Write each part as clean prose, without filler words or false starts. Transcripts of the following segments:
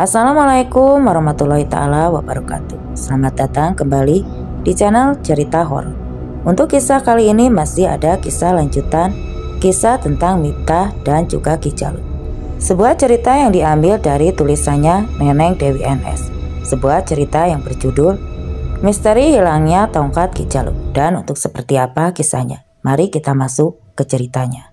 Assalamualaikum warahmatullahi taala wabarakatuh. Selamat datang kembali di channel Cerita Horor. Untuk kisah kali ini masih ada kisah lanjutan, kisah tentang Miftah dan juga Ki Jalut. Sebuah cerita yang diambil dari tulisannya Neneng Dewi NS. Sebuah cerita yang berjudul Misteri Hilangnya Tongkat Ki Jalut. Dan untuk seperti apa kisahnya, mari kita masuk ke ceritanya.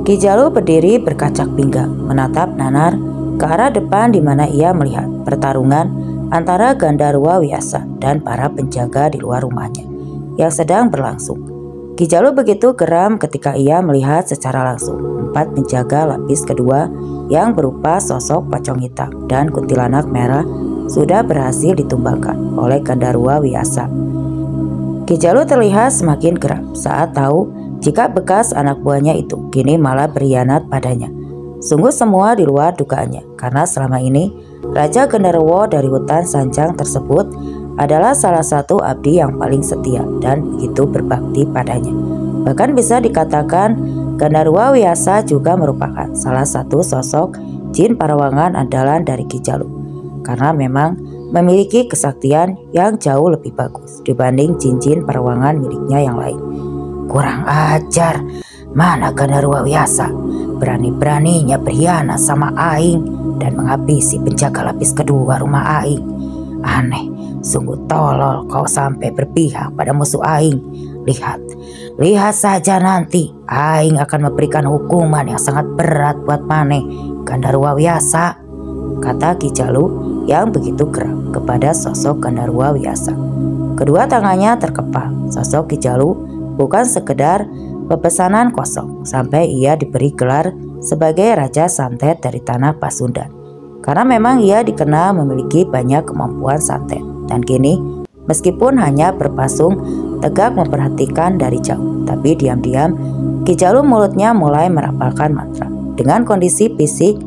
Ki Jalut berdiri berkacak pinggang, menatap nanar ke arah depan di mana ia melihat pertarungan antara Gandarwa Wiyasa dan para penjaga di luar rumahnya yang sedang berlangsung. Ki Jalut begitu geram ketika ia melihat secara langsung 4 penjaga lapis kedua yang berupa sosok pocong hitam dan kuntilanak merah sudah berhasil ditumbangkan oleh Gandarwa Wiyasa. Ki Jalut terlihat semakin geram saat tahu jika bekas anak buahnya itu kini malah berkhianat padanya. Sungguh semua di luar dugaannya, karena selama ini Raja Genderuwo dari hutan Sanjang tersebut adalah salah satu abdi yang paling setia dan begitu berbakti padanya. Bahkan bisa dikatakan Gandarwa Wiyasa juga merupakan salah satu sosok jin parawangan andalan dari Ki Jalut, karena memang memiliki kesaktian yang jauh lebih bagus dibanding jin-jin parawangan miliknya yang lain. Kurang ajar, mana Gandarwa Wiyasa berani-beraninya berkhianat sama Aing dan menghabisi penjaga lapis kedua rumah Aing. Aneh, sungguh tolol kau sampai berpihak pada musuh Aing. Lihat saja nanti Aing akan memberikan hukuman yang sangat berat buat maneh Gandarwa Wiyasa, kata Ki Jalut yang begitu geram kepada sosok Gandarwa Wiyasa. Kedua tangannya terkepal. Sosok Ki Jalut bukan sekedar pepesanan kosong sampai ia diberi gelar sebagai Raja Santet dari tanah Pasundan, karena memang ia dikenal memiliki banyak kemampuan santet. Dan kini meskipun hanya berpasung tegak memperhatikan dari jauh, tapi diam-diam Ki Jalut mulutnya mulai merapalkan mantra. Dengan kondisi fisik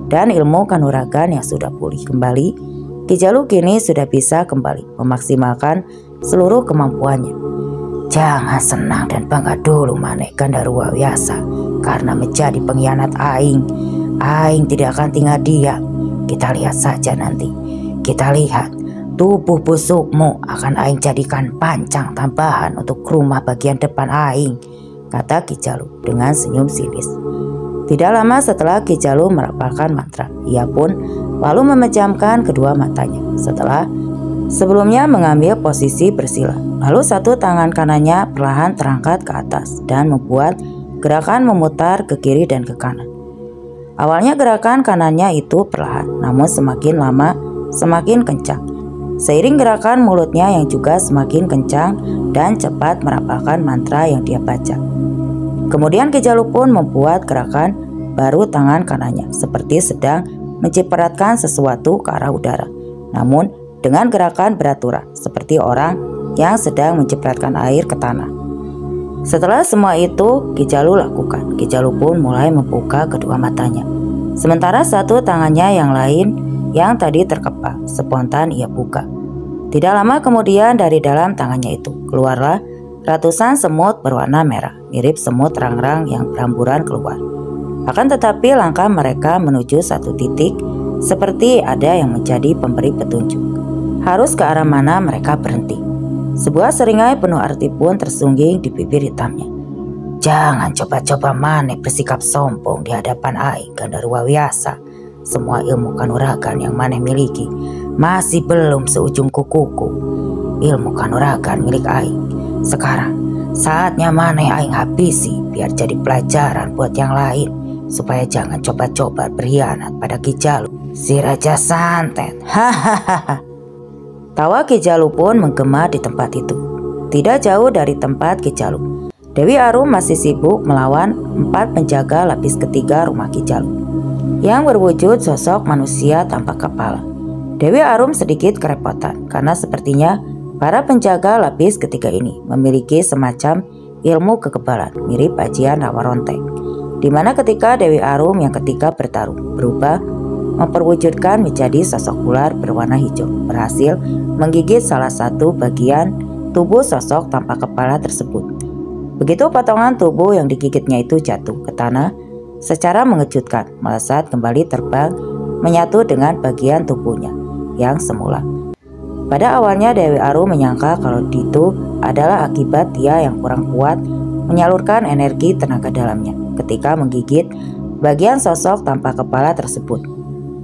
dan ilmu kanuragan yang sudah pulih kembali, Ki Jalut kini sudah bisa kembali memaksimalkan seluruh kemampuannya. Jangan senang dan bangga dulu maneh Gandarwa Wiyasa karena menjadi pengkhianat Aing. Aing tidak akan tinggal diam. Kita lihat saja nanti. Kita lihat tubuh busukmu akan Aing jadikan pancang tambahan untuk rumah bagian depan Aing, kata Ki Jalut dengan senyum sinis. Tidak lama setelah Ki Jalut merapalkan mantra, ia pun lalu memejamkan kedua matanya. Sebelumnya mengambil posisi bersila, lalu satu tangan kanannya perlahan terangkat ke atas dan membuat gerakan memutar ke kiri dan ke kanan. Awalnya gerakan kanannya itu perlahan, namun semakin lama semakin kencang. Seiring gerakan mulutnya yang juga semakin kencang dan cepat merapalkan mantra yang dia baca. Kemudian Ki Jalut pun membuat gerakan baru tangan kanannya seperti sedang menciperatkan sesuatu ke arah udara, namun dengan gerakan beraturan seperti orang yang sedang mencipratkan air ke tanah. Setelah semua itu Ki Jalut lakukan, Ki Jalut pun mulai membuka kedua matanya. Sementara satu tangannya yang lain yang tadi terkepal spontan ia buka. Tidak lama kemudian dari dalam tangannya itu keluarlah ratusan semut berwarna merah, mirip semut rangrang yang beramburan keluar. Akan tetapi langkah mereka menuju satu titik seperti ada yang menjadi pemberi petunjuk harus ke arah mana mereka berhenti. Sebuah seringai penuh arti pun tersungging di bibir hitamnya. Jangan coba-coba maneh bersikap sombong di hadapan Aing Gandarwa Wiyasa. Semua ilmu kanuragan yang maneh miliki masih belum seujung kukuku. Ilmu kanuragan milik Aing. Sekarang saatnya maneh Aing habisi biar jadi pelajaran buat yang lain, supaya jangan coba-coba berkhianat pada Ki Jalut, si Raja Santet. Hahaha. Tawa Ki Jalut pun menggema di tempat itu. Tidak jauh dari tempat Ki Jalut, Dewi Arum masih sibuk melawan 4 penjaga lapis ketiga rumah Ki Jalut yang berwujud sosok manusia tanpa kepala. Dewi Arum sedikit kerepotan karena sepertinya para penjaga lapis ketiga ini memiliki semacam ilmu kekebalan mirip ajian rawa ronteng, di mana ketika Dewi Arum yang ketiga bertarung berubah memperwujudkan menjadi sosok ular berwarna hijau, berhasil menggigit salah satu bagian tubuh sosok tanpa kepala tersebut. Begitu potongan tubuh yang digigitnya itu jatuh ke tanah secara mengejutkan, melesat kembali terbang menyatu dengan bagian tubuhnya yang semula. Pada awalnya Dewi Arum menyangka kalau itu adalah akibat dia yang kurang kuat menyalurkan energi tenaga dalamnya ketika menggigit bagian sosok tanpa kepala tersebut.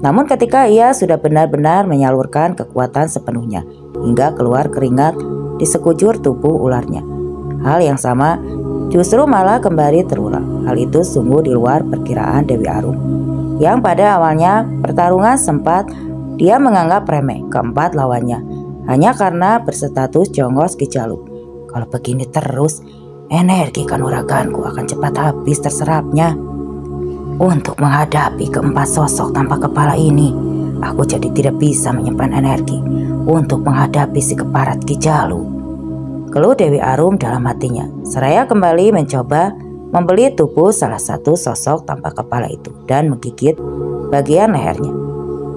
Namun ketika ia sudah benar-benar menyalurkan kekuatan sepenuhnya hingga keluar keringat di sekujur tubuh ularnya, hal yang sama justru malah kembali terulang. Hal itu sungguh di luar perkiraan Dewi Arum, yang pada awalnya pertarungan sempat dia menganggap remeh keempat lawannya hanya karena berstatus jongos Ki Jalu. Kalau begini terus, energi kanuraganku akan cepat habis terserapnya. Untuk menghadapi keempat sosok tanpa kepala ini, aku jadi tidak bisa menyimpan energi untuk menghadapi si keparat Ki Jalu, keluh Dewi Arum dalam hatinya. Seraya kembali mencoba membeli tubuh salah satu sosok tanpa kepala itu dan menggigit bagian lehernya.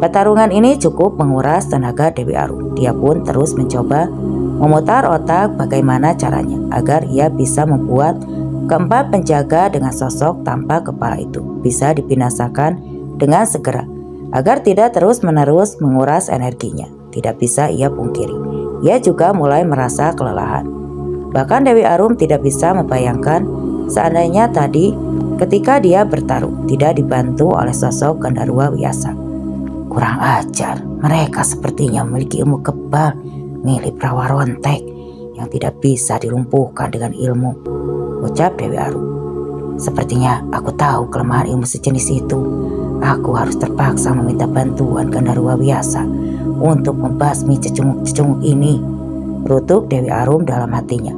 Pertarungan ini cukup menguras tenaga Dewi Arum. Dia pun terus mencoba memutar otak bagaimana caranya agar ia bisa membuat keempat penjaga dengan sosok tanpa kepala itu bisa dibinasakan dengan segera agar tidak terus-menerus menguras energinya. Tidak bisa ia pungkiri, ia juga mulai merasa kelelahan. Bahkan Dewi Arum tidak bisa membayangkan seandainya tadi ketika dia bertarung tidak dibantu oleh sosok Gandarwa Wiyasa. Kurang ajar, mereka sepertinya memiliki ilmu kebal milik Rawa Rontek yang tidak bisa dilumpuhkan dengan ilmu, ucap Dewi Arum. Sepertinya aku tahu kelemahan ilmu sejenis itu. Aku harus terpaksa meminta bantuan Gandarwa Wiyasa untuk membasmi cecunguk-cecunguk ini, rutuk Dewi Arum dalam hatinya.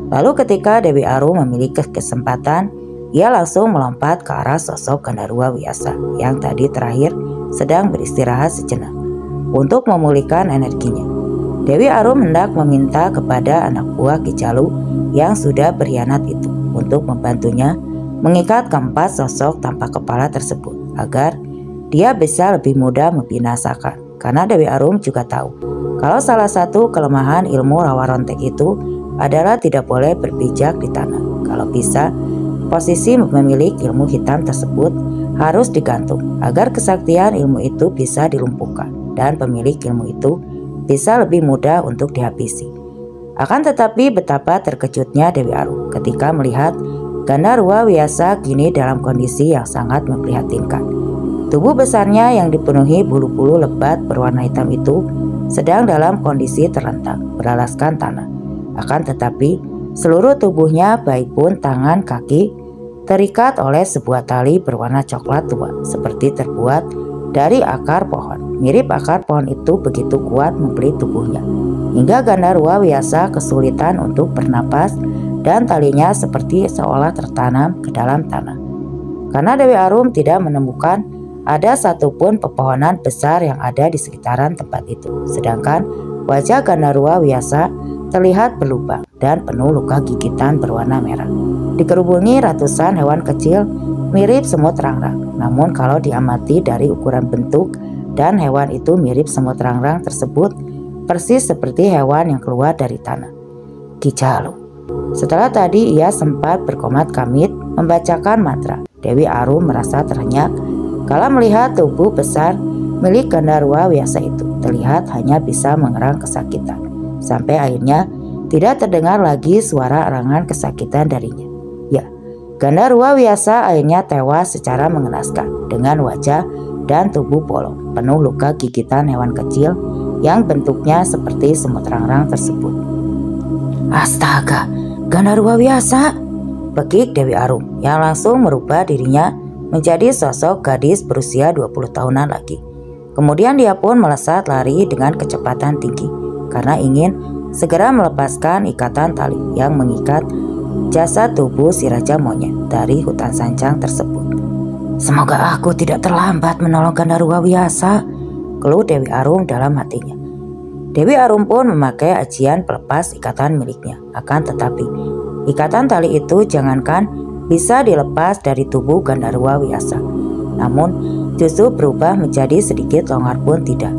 Lalu ketika Dewi Arum memiliki kesempatan, ia langsung melompat ke arah sosok Gandarwa Wiyasa yang tadi terakhir sedang beristirahat sejenak untuk memulihkan energinya. Dewi Arum hendak meminta kepada anak buah Ki Jalu yang sudah berkhianat itu untuk membantunya mengikat keempat sosok tanpa kepala tersebut agar dia bisa lebih mudah membinasakan. Karena Dewi Arum juga tahu kalau salah satu kelemahan ilmu Rawa Rontek itu adalah tidak boleh berpijak di tanah. Kalau bisa, posisi pemilik ilmu hitam tersebut harus digantung agar kesaktian ilmu itu bisa dilumpuhkan dan pemilik ilmu itu bisa lebih mudah untuk dihabisi. Akan tetapi betapa terkejutnya Dewi Arum ketika melihat Gandarwa Wiyasa kini dalam kondisi yang sangat memprihatinkan. Tubuh besarnya yang dipenuhi bulu-bulu lebat berwarna hitam itu sedang dalam kondisi terlentang beralaskan tanah. Akan tetapi seluruh tubuhnya baik pun tangan kaki terikat oleh sebuah tali berwarna coklat tua seperti terbuat dari akar pohon. Mirip akar pohon itu begitu kuat membelit tubuhnya hingga Gandarwa Wiyasa kesulitan untuk bernapas dan talinya seperti seolah tertanam ke dalam tanah. Karena Dewi Arum tidak menemukan ada satupun pepohonan besar yang ada di sekitaran tempat itu, sedangkan wajah Gandarwa Wiyasa terlihat berlubang dan penuh luka gigitan berwarna merah. Dikerubungi ratusan hewan kecil mirip semut rangrang. Namun kalau diamati dari ukuran bentuk dan hewan itu mirip semut rangrang tersebut persis seperti hewan yang keluar dari tanah. Ki Jalu. Setelah tadi ia sempat berkomat kamit membacakan mantra, Dewi Arum merasa terhenyak kala melihat tubuh besar milik Gandarwa Wiyasa itu terlihat hanya bisa mengerang kesakitan. Sampai akhirnya tidak terdengar lagi suara erangan kesakitan darinya. Ya, Gandarwa Wiyasa akhirnya tewas secara mengenaskan dengan wajah dan tubuh bolong, penuh luka gigitan hewan kecil yang bentuknya seperti semut rangrang tersebut. Astaga, Gandarwa Wiyasa, bekik Dewi Arum yang langsung merubah dirinya menjadi sosok gadis berusia 20 tahunan lagi. Kemudian dia pun melesat lari dengan kecepatan tinggi karena ingin segera melepaskan ikatan tali yang mengikat jasad tubuh si Raja Monyet dari hutan sancang tersebut. Semoga aku tidak terlambat menolong Gandarwa Wiyasa, keluh Dewi Arum dalam hatinya. Dewi Arum pun memakai ajian pelepas ikatan miliknya. Akan tetapi ikatan tali itu jangankan bisa dilepas dari tubuh Gandarwa Wiyasa, namun justru berubah menjadi sedikit longgar pun tidak.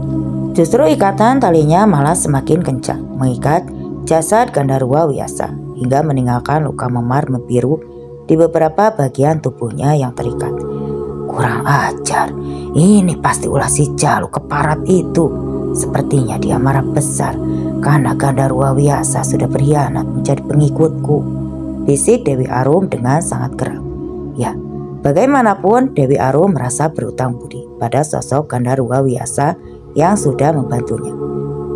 Justru ikatan talinya malah semakin kencang mengikat jasad Gandarwa Wiyasa hingga meninggalkan luka memar membiru di beberapa bagian tubuhnya yang terikat. Kurang ajar, ini pasti ulah si Jalu keparat itu. Sepertinya dia marah besar karena Gandarwa Wiyasa sudah berkhianat menjadi pengikutku, bisik Dewi Arum dengan sangat geram. Ya, bagaimanapun Dewi Arum merasa berutang budi pada sosok Gandarwa Wiyasa yang sudah membantunya.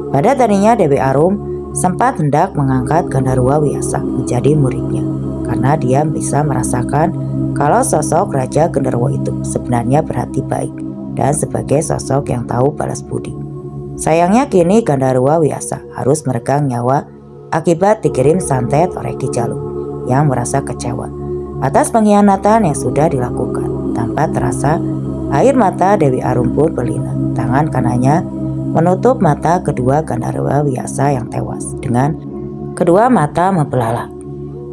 Pada tadinya Dewi Arum sempat hendak mengangkat Gandarwa Wiyasa menjadi muridnya karena dia bisa merasakan kalau sosok Raja Gendarwo itu sebenarnya berhati baik dan sebagai sosok yang tahu balas budi. Sayangnya kini Gandarwa Wiyasa harus meregang nyawa akibat dikirim santet oleh Ki Jalu yang merasa kecewa atas pengkhianatan yang sudah dilakukan. Tanpa terasa air mata Dewi Arum pun berlinang. Tangan kanannya menutup mata kedua Gandarwa Wiyasa yang tewas dengan kedua mata membelalak.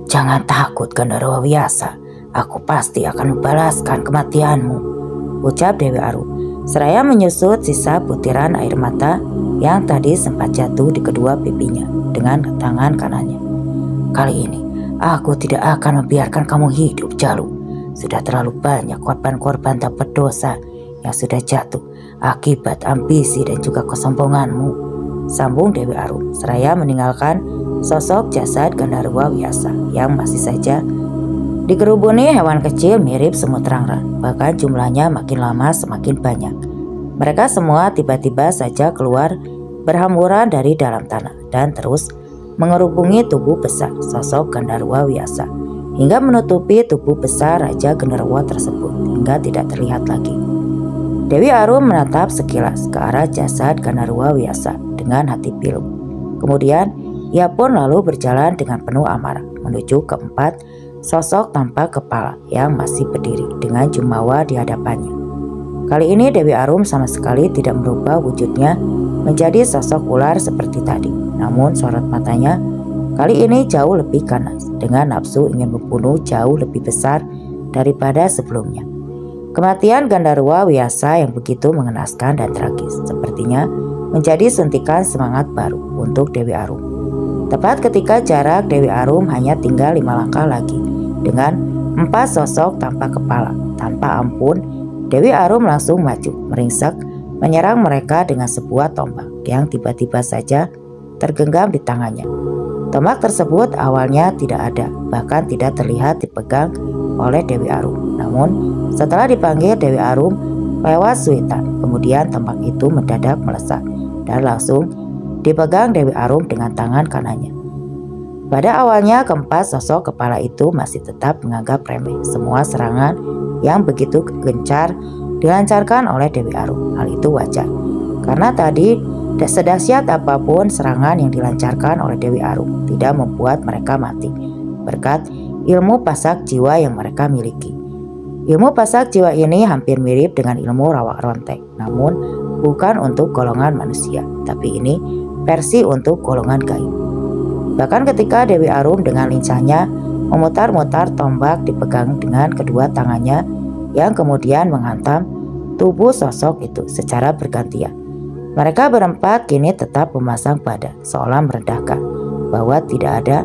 Jangan takut Gandarwa Wiyasa, aku pasti akan membalaskan kematianmu, ucap Dewi Arum seraya menyusut sisa butiran air mata yang tadi sempat jatuh di kedua pipinya dengan tangan kanannya. Kali ini aku tidak akan membiarkan kamu hidup, Jalu. Sudah terlalu banyak korban-korban tak berdosa yang sudah jatuh akibat ambisi dan juga kesombonganmu, sambung Dewi Arum seraya meninggalkan sosok jasad Gandarwa Wiyasa yang masih saja dikerubuni hewan kecil mirip semut rang-rang. Bahkan jumlahnya makin lama semakin banyak. Mereka semua tiba-tiba saja keluar berhamburan dari dalam tanah dan terus mengerubungi tubuh besar sosok Gandarwa Wiyasa hingga menutupi tubuh besar Raja Gendarwo tersebut hingga tidak terlihat lagi. Dewi Arum menatap sekilas ke arah jasad Gandarwa Wiyasa dengan hati pilu. Kemudian ia pun lalu berjalan dengan penuh amarah menuju keempat sosok tanpa kepala yang masih berdiri dengan jumawa di hadapannya. Kali ini Dewi Arum sama sekali tidak merubah wujudnya menjadi sosok ular seperti tadi. Namun sorot matanya kali ini jauh lebih ganas dengan nafsu ingin membunuh jauh lebih besar daripada sebelumnya. Kematian Gandarwa Wiyasa yang begitu mengenaskan dan tragis sepertinya menjadi suntikan semangat baru untuk Dewi Arum. Tepat ketika jarak Dewi Arum hanya tinggal 5 langkah lagi dengan 4 sosok tanpa kepala. Tanpa ampun, Dewi Arum langsung maju meringsek menyerang mereka dengan sebuah tombak yang tiba-tiba saja tergenggam di tangannya. Tombak tersebut awalnya tidak ada, bahkan tidak terlihat dipegang oleh Dewi Arum. Namun setelah dipanggil Dewi Arum lewat suitan, kemudian tombak itu mendadak melesat dan langsung dipegang Dewi Arum dengan tangan kanannya. Pada awalnya keempat sosok kepala itu masih tetap menganggap remeh semua serangan yang begitu gencar dilancarkan oleh Dewi Arum. Hal itu wajar karena tadi sedahsyat apapun serangan yang dilancarkan oleh Dewi Arum tidak membuat mereka mati berkat ilmu pasak jiwa yang mereka miliki. Ilmu pasak jiwa ini hampir mirip dengan ilmu rawak rontek, namun bukan untuk golongan manusia, tapi ini versi untuk golongan gaib. Bahkan ketika Dewi Arum dengan lincahnya memutar-mutar tombak dipegang dengan kedua tangannya yang kemudian menghantam tubuh sosok itu secara bergantian. Mereka berempat kini tetap memasang badan seolah merendahkan bahwa tidak ada.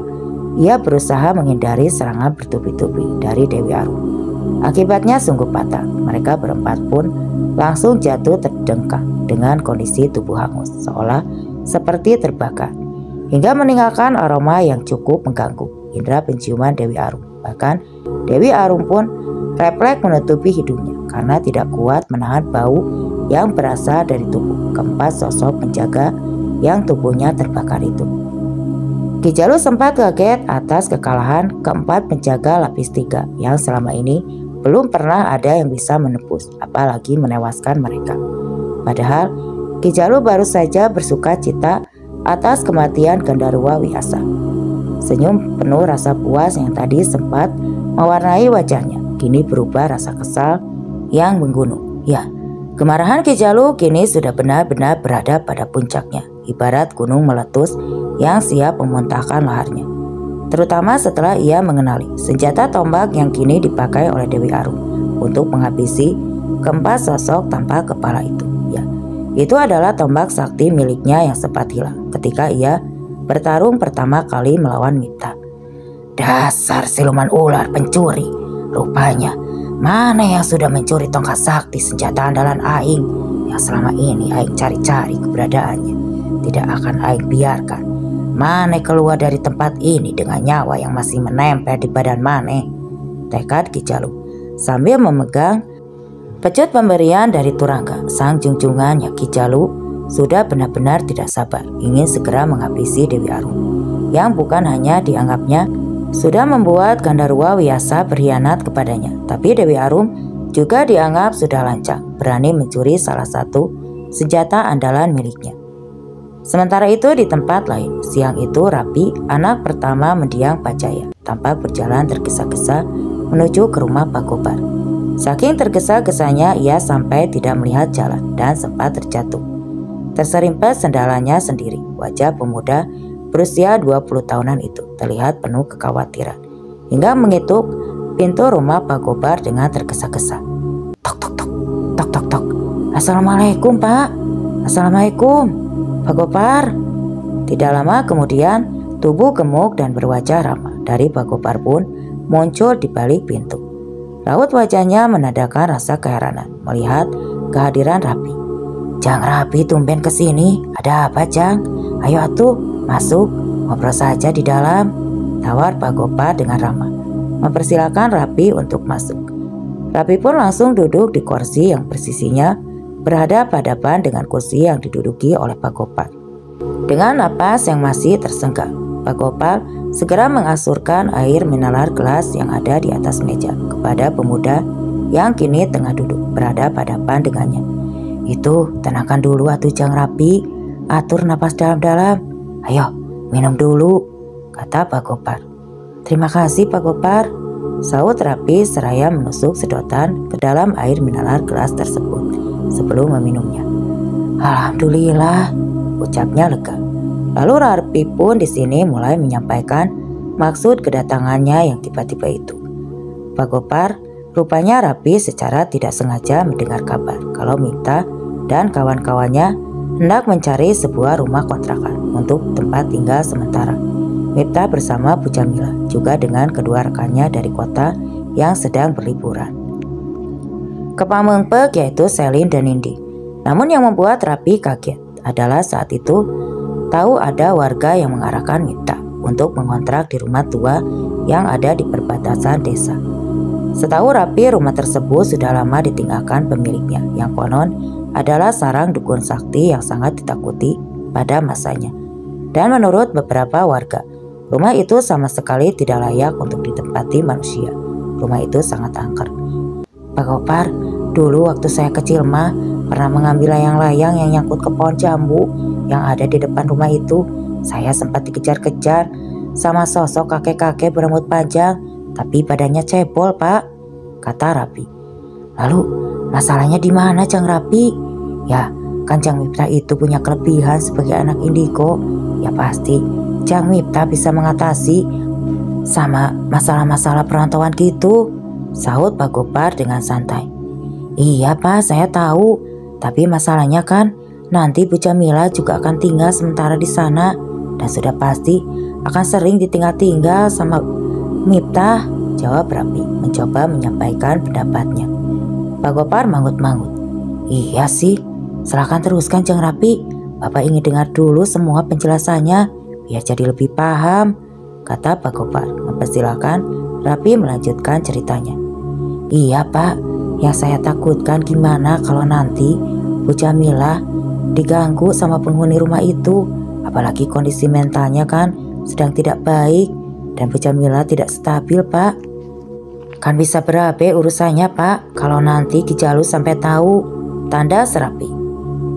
Ia berusaha menghindari serangan bertubi-tubi dari Dewi Arum. Akibatnya sungguh fatal. Mereka berempat pun langsung jatuh terdengkang dengan kondisi tubuh hangus seolah seperti terbakar hingga meninggalkan aroma yang cukup mengganggu indera penciuman Dewi Arum. Bahkan Dewi Arum pun refleks menutupi hidungnya karena tidak kuat menahan bau yang berasal dari tubuh keempat sosok penjaga yang tubuhnya terbakar itu. Ki Jalu sempat kaget atas kekalahan keempat penjaga lapis 3 yang selama ini belum pernah ada yang bisa menembus, apalagi menewaskan mereka. Padahal Ki Jalu baru saja bersuka cita atas kematian Gandarwa Wiyasa. Senyum penuh rasa puas yang tadi sempat mewarnai wajahnya kini berubah rasa kesal yang menggunung. Ya, kemarahan Ki Jalu kini sudah benar-benar berada pada puncaknya, ibarat gunung meletus yang siap memuntahkan laharnya. Terutama setelah ia mengenali senjata tombak yang kini dipakai oleh Dewi Arum untuk menghabisi keempat sosok tanpa kepala itu. Ya, itu adalah tombak sakti miliknya yang sempat hilang ketika ia bertarung pertama kali melawan Mita. Dasar siluman ular pencuri, rupanya Mana yang sudah mencuri tongkat sakti senjata andalan Aing yang selama ini Aing cari-cari keberadaannya? Tidak akan Aing biarkan Mane keluar dari tempat ini dengan nyawa yang masih menempel di badan Mane, tekad Ki Jalu sambil memegang pecut pemberian dari Turangga. Sang junjungannya Ki Jalu sudah benar-benar tidak sabar ingin segera menghabisi Dewi Arum yang bukan hanya dianggapnya sudah membuat Gandarwa Wiyasa berkhianat kepadanya, tapi Dewi Arum juga dianggap sudah lancang berani mencuri salah satu senjata andalan miliknya. Sementara itu di tempat lain, siang itu Rapi, anak pertama mendiang Pacaya, tampak berjalan tergesa-gesa menuju ke rumah Pak Kobar. Saking tergesa-gesanya ia sampai tidak melihat jalan dan sempat terjatuh. Terserimpet sendalanya sendiri. Wajah pemuda berusia 20 tahunan itu terlihat penuh kekhawatiran hingga mengetuk pintu rumah Pak Kobar dengan tergesa-gesa. Tok tok tok, tok tok tok. Assalamualaikum Pak. Assalamualaikum Pak Gopar. Tidak lama kemudian tubuh gemuk dan berwajah ramah dari Pak Gopar pun muncul di balik pintu. Raut wajahnya menandakan rasa keheranan melihat kehadiran Rapi. Jang Rapi tumben kesini, ada apa Jang? Ayo atuh masuk, ngobrol saja di dalam, tawar Pak Gopar dengan ramah, mempersilahkan Rapi untuk masuk. Rapi pun langsung duduk di kursi yang persisinya berhadapan-hadapan dengan kursi yang diduduki oleh Pak Gopal. Dengan napas yang masih tersenggah, Pak Gopal segera mengasurkan air mineral gelas yang ada di atas meja kepada pemuda yang kini tengah duduk berhadapan-hadapan dengannya. Itu tenangkan dulu atuh Jang Rapi, atur napas dalam-dalam. Ayo minum dulu, kata Pak Gopal. Terima kasih Pak Gopal, saut Rapi seraya menusuk sedotan ke dalam air mineral gelas tersebut sebelum meminumnya. Alhamdulillah, ucapnya lega. Lalu Rapi pun di sini mulai menyampaikan maksud kedatangannya yang tiba-tiba itu. Pak Gopar, rupanya Rapi secara tidak sengaja mendengar kabar kalau Mita dan kawan-kawannya hendak mencari sebuah rumah kontrakan untuk tempat tinggal sementara. Mita bersama Bu Jamila juga dengan kedua rekannya dari kota yang sedang berliburan ke Pamengpek, yaitu Selin dan Nindi. Namun yang membuat Rapi kaget adalah saat itu tahu ada warga yang mengarahkan Mita untuk mengontrak di rumah tua yang ada di perbatasan desa. Setahu Rapi, rumah tersebut sudah lama ditinggalkan pemiliknya yang konon adalah sarang dukun sakti yang sangat ditakuti pada masanya. Dan menurut beberapa warga, rumah itu sama sekali tidak layak untuk ditempati manusia. Rumah itu sangat angker. Pak Gopar, dulu waktu saya kecil mah pernah mengambil layang-layang yang nyangkut ke pohon jambu yang ada di depan rumah itu. Saya sempat dikejar-kejar sama sosok kakek-kakek berambut panjang, tapi badannya cebol Pak, kata Rapi. Lalu masalahnya di mana Jang Rapi? Ya kan Jang Mipta itu punya kelebihan sebagai anak indigo. Ya pasti Jang Mipta bisa mengatasi sama masalah-masalah perantauan gitu, sahut Pak Gopar dengan santai. Iya Pak, saya tahu. Tapi masalahnya kan nanti Bu Jamila juga akan tinggal sementara di sana dan sudah pasti akan sering ditinggal-tinggal sama Mipta, jawab Rapi mencoba menyampaikan pendapatnya. Pak Gopar manggut-manggut. Iya sih, silakan teruskan Jang Rapi. Bapak ingin dengar dulu semua penjelasannya biar jadi lebih paham, kata Pak Gopar mempersilahkan Rapi melanjutkan ceritanya. Iya Pak, yang saya takutkan gimana kalau nanti Bu Jamila diganggu sama penghuni rumah itu. Apalagi kondisi mentalnya kan sedang tidak baik dan Bu Jamila tidak stabil Pak. Kan bisa berabe urusannya Pak kalau nanti Ki Jalu sampai tahu, tanda Rapi.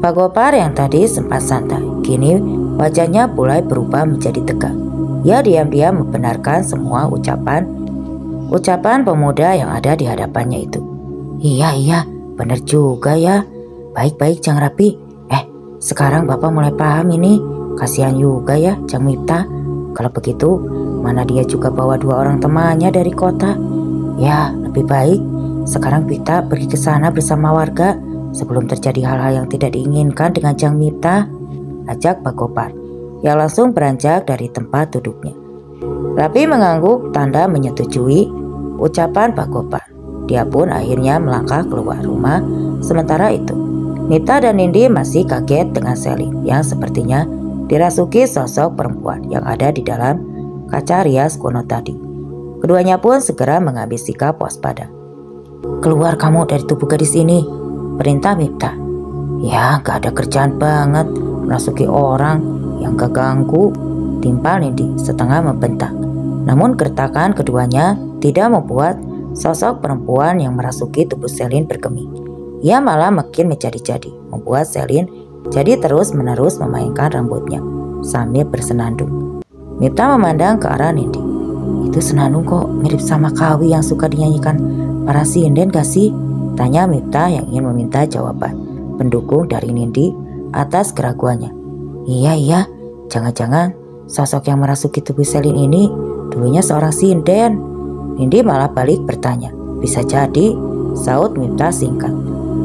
Pak Gopar yang tadi sempat santai, kini wajahnya mulai berubah menjadi tegang. Ia diam-diam membenarkan semua ucapan pemuda yang ada di hadapannya itu. Iya, benar juga ya. Baik-baik Jang Rapi. Sekarang Bapak mulai paham ini. Kasihan juga ya Jang Mipta. Kalau begitu, mana dia juga bawa 2 orang temannya dari kota. Ya, lebih baik sekarang kita pergi ke sana bersama warga sebelum terjadi hal-hal yang tidak diinginkan dengan Jang Mipta, ajak Pak Gopar yang langsung beranjak dari tempat duduknya. Rapi mengangguk tanda menyetujui ucapan Pak Gopar. Dia pun akhirnya melangkah keluar rumah. Sementara itu, Mita dan Nindi masih kaget dengan Selin yang sepertinya dirasuki sosok perempuan yang ada di dalam kaca rias kuno tadi. Keduanya pun segera mengambil sikap waspada. "Keluar kamu dari tubuh gadis ini," perintah Mita. "Ya, gak ada kerjaan banget, merasuki orang yang gak ganggu," timpal Nindi setengah membentak. Namun gertakan keduanya tidak membuat sosok perempuan yang merasuki tubuh Selin bergeming. Ia malah makin menjadi-jadi, membuat Selin jadi terus-menerus memainkan rambutnya sambil bersenandung. Mita memandang ke arah Nindi. "Itu senandung kok mirip sama kawi yang suka dinyanyikan para sinden gak sih?" tanya Mita yang ingin meminta jawaban pendukung dari Nindi atas keraguannya. Iya, jangan-jangan sosok yang merasuki tubuh Selin ini dulunya seorang sinden." Nindi malah balik bertanya. "Bisa jadi," saut Mita singkat.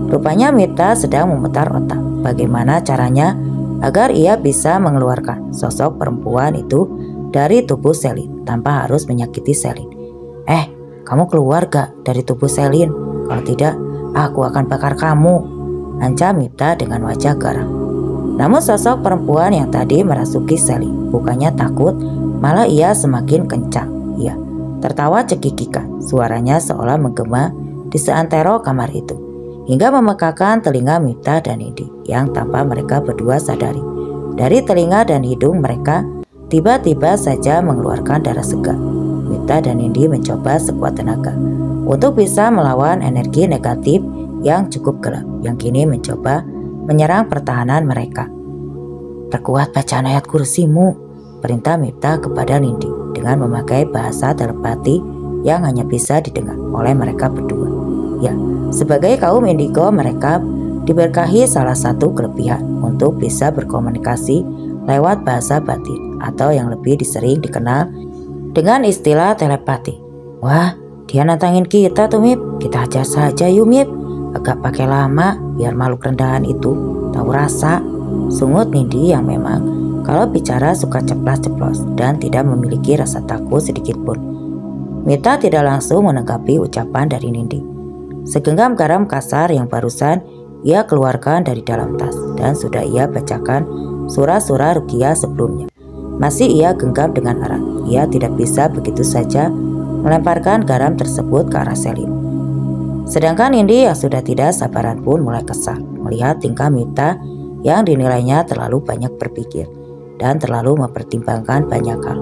Rupanya Mita sedang memutar otak bagaimana caranya agar ia bisa mengeluarkan sosok perempuan itu dari tubuh Selin tanpa harus menyakiti Selin. Kamu keluar gak dari tubuh Selin? Kalau tidak, aku akan bakar kamu," ancam Mita dengan wajah garang. Namun sosok perempuan yang tadi merasuki Selin bukannya takut, malah ia semakin kencang. Ia tertawa cekikikan, suaranya seolah menggema di seantero kamar itu, hingga memekakan telinga Mita dan Nindi yang tanpa mereka berdua sadari. Dari telinga dan hidung mereka tiba-tiba saja mengeluarkan darah segar. Mita dan Nindi mencoba sekuat tenaga untuk bisa melawan energi negatif yang cukup gelap yang kini mencoba menyerang pertahanan mereka. "Perkuat bacaan ayat kursimu," perintah Mita kepada Nindi dengan memakai bahasa telepati yang hanya bisa didengar oleh mereka berdua. Ya, sebagai kaum indigo mereka diberkahi salah satu kelebihan untuk bisa berkomunikasi lewat bahasa batin atau yang lebih sering dikenal dengan istilah telepati. "Wah, dia nantangin kita tuh Mip, kita ajar saja yuk Mip, agak pakai lama biar makhluk rendahan itu tahu rasa," sungut Nindi yang memang kalau bicara suka ceplas-ceplos dan tidak memiliki rasa takut sedikit pun. Mita tidak langsung menanggapi ucapan dari Nindi. Segenggam garam kasar yang barusan ia keluarkan dari dalam tas dan sudah ia bacakan surah-surah ruqyah sebelumnya. Masih ia genggam dengan erat. Ia tidak bisa begitu saja melemparkan garam tersebut ke arah Selin. Sedangkan Nindi yang sudah tidak sabaran pun mulai kesal melihat tingkah Mita yang dinilainya terlalu banyak berpikir dan terlalu mempertimbangkan banyak hal.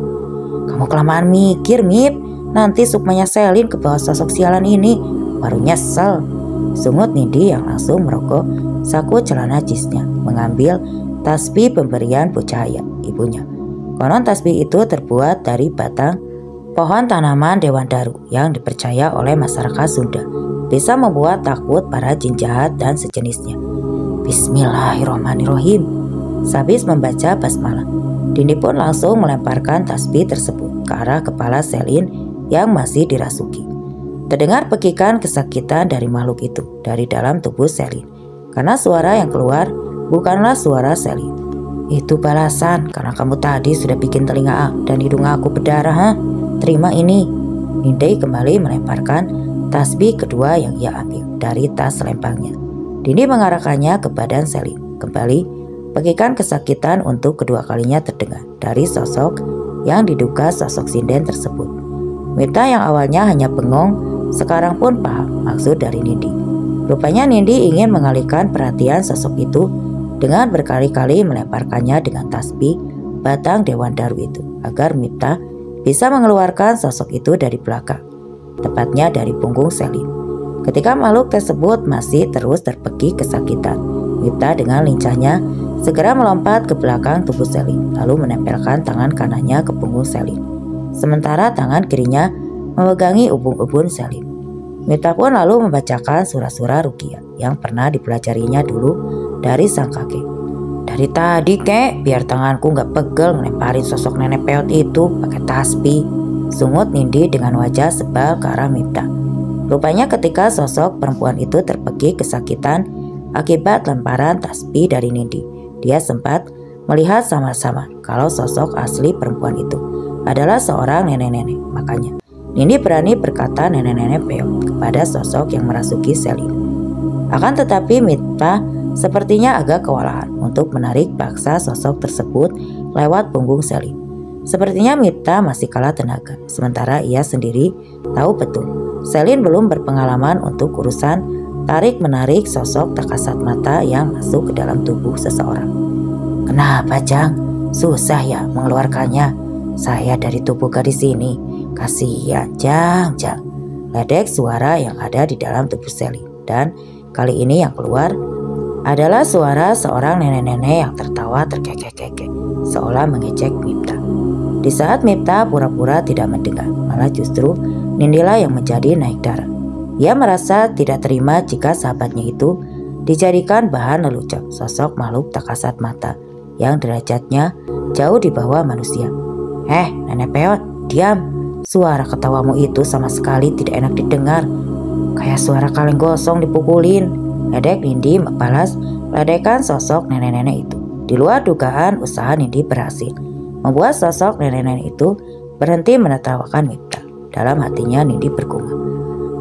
"Kamu kelamaan mikir, Mip. Nanti sukmanya Selin ke bawah sosok sialan ini, baru nyesel," sungut Nindi yang langsung merogoh saku celana jeansnya, mengambil tasbih pemberian Bu Cahaya, ibunya. Konon tasbih itu terbuat dari batang pohon tanaman Dewan Daru yang dipercaya oleh masyarakat Sunda bisa membuat takut para jin jahat dan sejenisnya. "Bismillahirrahmanirrahim." Sehabis membaca basmalah, Nindi pun langsung melemparkan tasbih tersebut ke arah kepala Selin yang masih dirasuki. Terdengar pekikan kesakitan dari makhluk itu dari dalam tubuh Selin, karena suara yang keluar bukanlah suara Selin. "Itu balasan karena kamu tadi sudah bikin telinga dan hidung aku berdarah, terima ini." Nindi kembali melemparkan tasbih kedua yang ia ambil dari tas lempangnya. Nindi mengarahkannya ke badan Selin. Kembali pekikan kesakitan untuk kedua kalinya terdengar dari sosok yang diduga sosok sinden tersebut. Mita yang awalnya hanya bengong sekarang pun paham maksud dari Nindi. Rupanya Nindi ingin mengalihkan perhatian sosok itu dengan berkali-kali melemparkannya dengan tasbih batang Dewan Daru itu agar Mita bisa mengeluarkan sosok itu dari belakang, tepatnya dari punggung Selin. Ketika makhluk tersebut masih terus terpekik kesakitan, Mita dengan lincahnya segera melompat ke belakang tubuh Selin, lalu menempelkan tangan kanannya ke punggung Selin, sementara tangan kirinya memegangi ubun-ubun Selin. Mita pun lalu membacakan surah-surah ruqyah yang pernah dipelajarinya dulu dari sang kakek. "Dari tadi kek, biar tanganku gak pegel ngelemparin sosok nenek peot itu pakai tasbih," sungut Nindi dengan wajah sebal ke arah Mita. Rupanya ketika sosok perempuan itu terpekik kesakitan akibat lemparan tasbih dari Nindi, dia sempat melihat sama-sama kalau sosok asli perempuan itu adalah seorang nenek-nenek. Makanya Nindi berani berkata nenek-nenek peot kepada sosok yang merasuki sel ini. Akan tetapi Mita sepertinya agak kewalahan untuk menarik paksa sosok tersebut lewat punggung Selin. Sepertinya Mita masih kalah tenaga, sementara ia sendiri tahu betul Selin belum berpengalaman untuk urusan tarik-menarik sosok tak kasat mata yang masuk ke dalam tubuh seseorang. "Kenapa, Jang? Susah ya mengeluarkannya? Saya dari tubuh gadis ini. Kasihan, Jang. Ledek suara yang ada di dalam tubuh Selin. Dan kali ini yang keluar adalah suara seorang nenek-nenek yang tertawa terkekeh-kekeh, seolah mengejek Mita. Di saat Mita pura-pura tidak mendengar, malah justru Nindilah yang menjadi naik darah. Ia merasa tidak terima jika sahabatnya itu dijadikan bahan lelucon sosok makhluk tak kasat mata yang derajatnya jauh di bawah manusia. Nenek peot, diam. Suara ketawamu itu sama sekali tidak enak didengar. Kayak suara kaleng gosong dipukulin. Ledek Nindi membalas ledekan sosok nenek-nenek itu. Di luar dugaan, usaha Nindi berhasil membuat sosok nenek-nenek itu berhenti menertawakan Mita. Dalam hatinya Nindi bergumam,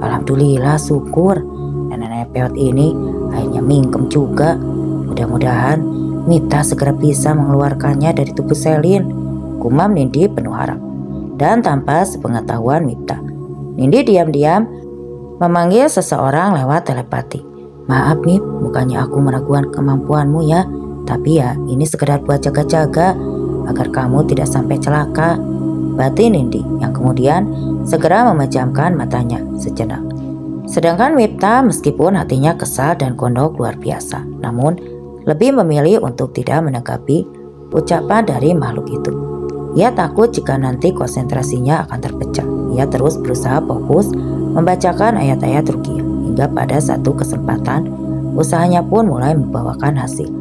"Alhamdulillah, syukur nenek-nenek peot ini akhirnya mingkem juga. Mudah-mudahan Mita segera bisa mengeluarkannya dari tubuh Selin," gumam Nindi penuh harap. Dan tanpa sepengetahuan Mita, Nindi diam-diam memanggil seseorang lewat telepati. "Maaf Mip, bukannya aku meragukan kemampuanmu ya, tapi ya ini sekedar buat jaga-jaga agar kamu tidak sampai celaka," batin Nindi yang kemudian segera memejamkan matanya sejenak. Sedangkan Mipta meskipun hatinya kesal dan gondok luar biasa, namun lebih memilih untuk tidak menanggapi ucapan dari makhluk itu. Ia takut jika nanti konsentrasinya akan terpecah. Ia terus berusaha fokus membacakan ayat-ayat ruqyah hingga pada satu kesempatan usahanya pun mulai membawakan hasil.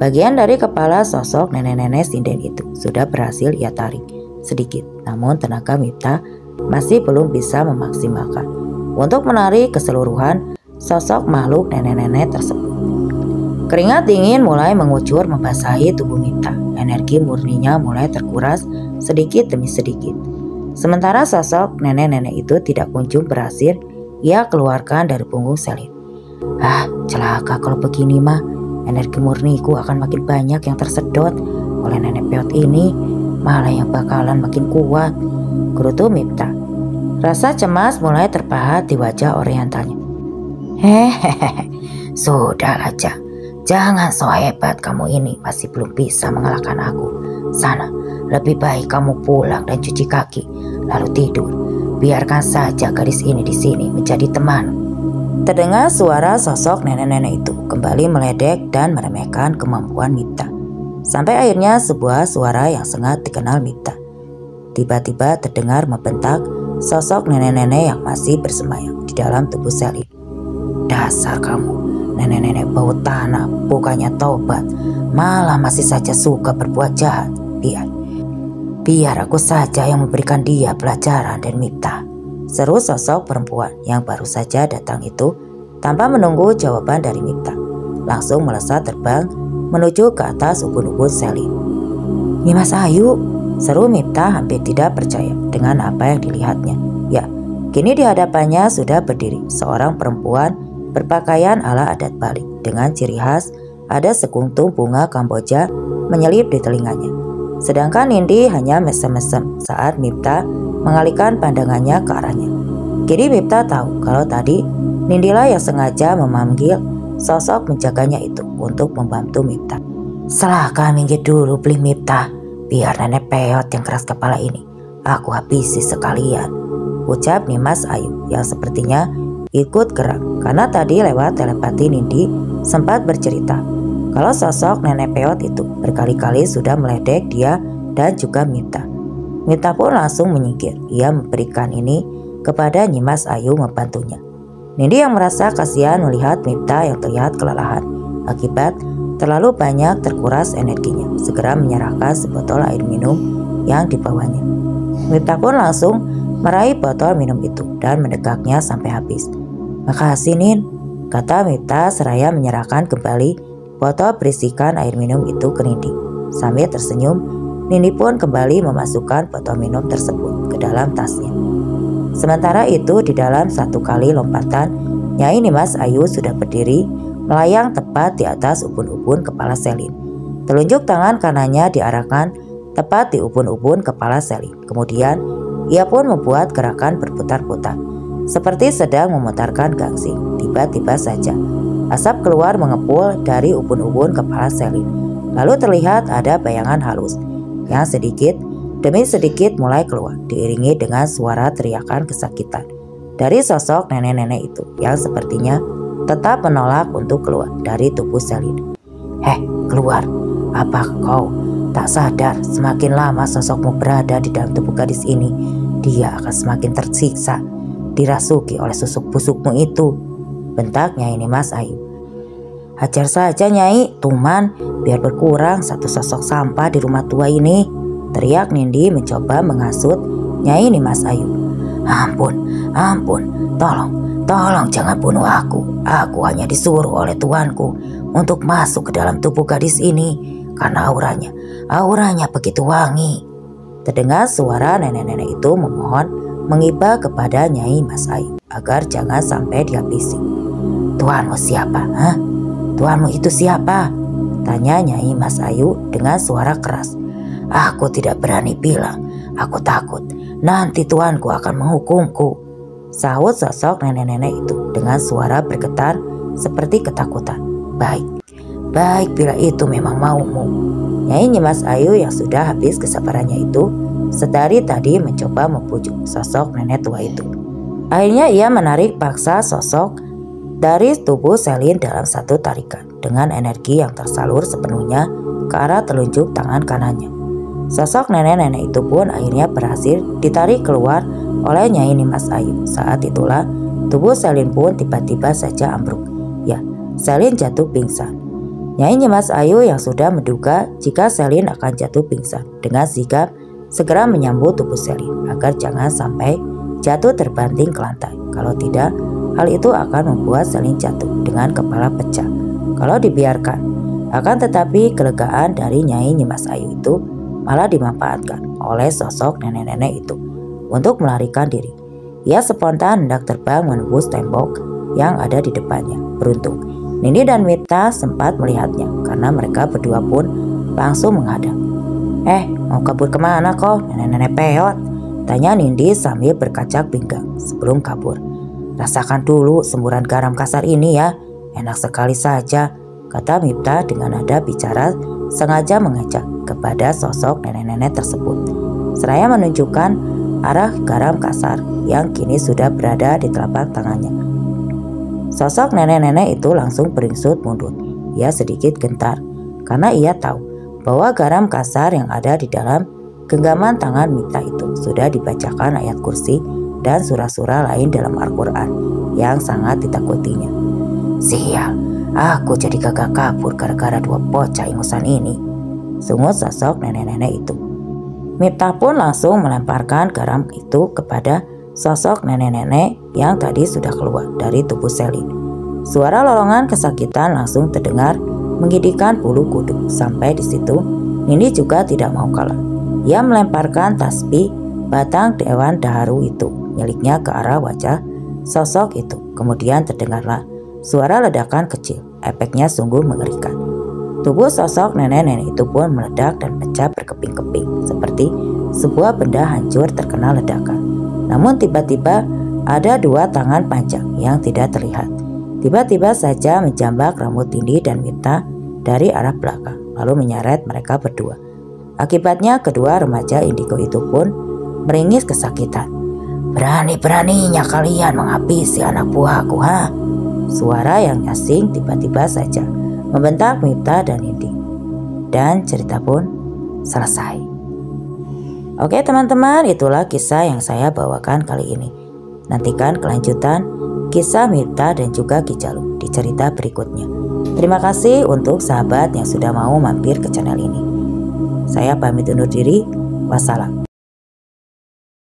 Bagian dari kepala sosok nenek-nenek sinden itu sudah berhasil ia tarik sedikit, namun tenaga Mipta masih belum bisa memaksimalkan untuk menarik keseluruhan sosok makhluk nenek-nenek tersebut. Keringat dingin mulai mengucur membasahi tubuh Mipta. Energi murninya mulai terkuras sedikit demi sedikit. Sementara sosok nenek-nenek itu tidak kunjung berhasil ia keluarkan dari punggung Selin. Celaka kalau begini mah. Energi murniku akan makin banyak yang tersedot oleh nenek peot ini, malah yang bakalan makin kuat, gerutu Mipta. Rasa cemas mulai terpahat di wajah orientalnya. Sudahlah, jangan so hebat kamu ini, masih belum bisa mengalahkan aku. Sana, lebih baik kamu pulang dan cuci kaki, lalu tidur. Biarkan saja gadis ini di sini menjadi teman. Terdengar suara sosok nenek-nenek itu kembali meledek dan meremehkan kemampuan Mipta. Sampai akhirnya sebuah suara yang sangat dikenal Mipta tiba-tiba terdengar membentak sosok nenek-nenek yang masih bersemayam di dalam tubuh Selin. "Dasar kamu, nenek-nenek bau tanah, bukannya taubat, malah masih saja suka berbuat jahat. Biar aku saja yang memberikan dia pelajaran dan Mipta," seru sosok perempuan yang baru saja datang itu tanpa menunggu jawaban dari Mipta. Langsung melesat terbang menuju ke atas ubun-ubun Selin. "Nimas Ayu," seru Mipta hampir tidak percaya dengan apa yang dilihatnya. Ya, kini di hadapannya sudah berdiri seorang perempuan berpakaian ala adat Bali dengan ciri khas ada sekuntum bunga Kamboja menyelip di telinganya. Sedangkan Nindi hanya mesem-mesem saat Mipta mengalihkan pandangannya ke arahnya. Kini Mipta tahu kalau tadi Nindilah yang sengaja memanggil sosok menjaganya itu untuk membantu Mipta. "Silahkan minggir dulu beli Mipta, biar nenek peot yang keras kepala ini aku habisi sekalian," ucap Nimas Ayu yang sepertinya ikut gerak karena tadi lewat telepati Nindi sempat bercerita kalau sosok nenek peot itu berkali-kali sudah meledek dia dan juga Mipta. Mipta pun langsung menyingkir. Ia memberikan ini kepada Nimas Ayu membantunya. Nindi yang merasa kasihan melihat Mipta yang terlihat kelelahan akibat terlalu banyak terkuras energinya, segera menyerahkan sebotol air minum yang dibawanya. Mipta pun langsung meraih botol minum itu dan mendekaknya sampai habis. "Makasih Nin," kata Mipta seraya menyerahkan kembali botol berisikan air minum itu ke Nindi. Sambil tersenyum, Nindi pun kembali memasukkan botol minum tersebut ke dalam tasnya. Sementara itu di dalam satu kali lompatan, Nyai Nimas Ayu sudah berdiri melayang tepat di atas ubun-ubun kepala Selin. Telunjuk tangan kanannya diarahkan tepat di ubun-ubun kepala Selin. Kemudian ia pun membuat gerakan berputar-putar seperti sedang memutarkan gangsing. Tiba-tiba saja asap keluar mengepul dari ubun-ubun kepala Selin. Lalu terlihat ada bayangan halus yang sedikit demi sedikit mulai keluar, diiringi dengan suara teriakan kesakitan dari sosok nenek-nenek itu yang sepertinya tetap menolak untuk keluar dari tubuh Selin. Keluar! Apa kau tak sadar semakin lama sosokmu berada di dalam tubuh gadis ini, dia akan semakin tersiksa, dirasuki oleh susuk busukmu itu, bentak Nyai Nimas Ayu. Hajar saja Nyai, tuman, biar berkurang satu sosok sampah di rumah tua ini, teriak Nindi mencoba menghasut Nyai Nimas Ayu. Ampun, tolong jangan bunuh aku. Aku hanya disuruh oleh tuanku untuk masuk ke dalam tubuh gadis ini karena auranya begitu wangi. Terdengar suara nenek-nenek itu memohon mengiba kepada Nyai Mas Ayu agar jangan sampai dihabisi. Tuanmu siapa? Tuanmu itu siapa? Tanya Nyai Mas Ayu dengan suara keras. Aku tidak berani bilang, aku takut nanti tuanku akan menghukumku, sahut sosok nenek-nenek itu dengan suara bergetar seperti ketakutan. Baik bila itu memang maumu. Nyai Nimas Ayu yang sudah habis kesabarannya itu sedari tadi mencoba membujuk sosok nenek tua itu. Akhirnya ia menarik paksa sosok dari tubuh Selin dalam satu tarikan dengan energi yang tersalur sepenuhnya ke arah telunjuk tangan kanannya. Sosok nenek-nenek itu pun akhirnya berhasil ditarik keluar oleh Nyai Nimas Ayu. Saat itulah tubuh Selin pun tiba-tiba saja ambruk. Selin jatuh pingsan. Nyai Nimas Ayu yang sudah menduga jika Selin akan jatuh pingsan dengan sigap segera menyambut tubuh Selin agar jangan sampai jatuh terbanting ke lantai. Kalau tidak, hal itu akan membuat Selin jatuh dengan kepala pecah kalau dibiarkan. Akan tetapi kelegaan dari Nyai Nimas Ayu itu malah dimanfaatkan oleh sosok nenek-nenek itu untuk melarikan diri. Ia spontan hendak terbang menembus tembok yang ada di depannya. Beruntung Nindi dan Mita sempat melihatnya karena mereka berdua pun langsung menghadap. Mau kabur kemana kau, nenek-nenek peot? Tanya Nindi sambil berkacak pinggang sebelum kabur. Rasakan dulu semburan garam kasar ini ya, enak sekali saja, kata Mita dengan nada bicara sengaja mengajak kepada sosok nenek-nenek tersebut, seraya menunjukkan arah garam kasar yang kini sudah berada di telapak tangannya. Sosok nenek-nenek itu langsung beringsut mundur. Ia sedikit gentar karena ia tahu bahwa garam kasar yang ada di dalam genggaman tangan Mita itu sudah dibacakan ayat kursi dan surah-surah lain dalam Al-Quran yang sangat ditakutinya. Sial, aku jadi gagal kabur gara-gara dua bocah ingusan ini, sungut sosok nenek-nenek itu. Mita pun langsung melemparkan garam itu kepada sosok nenek-nenek yang tadi sudah keluar dari tubuh Selin. Suara lolongan kesakitan langsung terdengar menggigitkan bulu kuduk. Sampai di situ, Nindi juga tidak mau kalah. Ia melemparkan tasbih batang dewan daharu itu miliknya ke arah wajah sosok itu. Kemudian terdengarlah suara ledakan kecil. Efeknya sungguh mengerikan. Tubuh sosok nenek-nenek itu pun meledak dan pecah berkeping-keping seperti sebuah benda hancur terkena ledakan. Namun tiba-tiba ada dua tangan panjang yang tidak terlihat tiba-tiba saja menjambak rambut Nindi dan Mita dari arah belakang lalu menyeret mereka berdua. Akibatnya kedua remaja indigo itu pun meringis kesakitan. Berani-beraninya kalian menghabisi anak buahku, ha? Suara yang asing tiba-tiba saja membentak Mita dan Nindi. Dan cerita pun selesai. Oke teman-teman, itulah kisah yang saya bawakan kali ini. Nantikan kelanjutan kisah Mita dan juga Ki Jalu di cerita berikutnya. Terima kasih untuk sahabat yang sudah mau mampir ke channel ini. Saya pamit undur diri. Wassalam.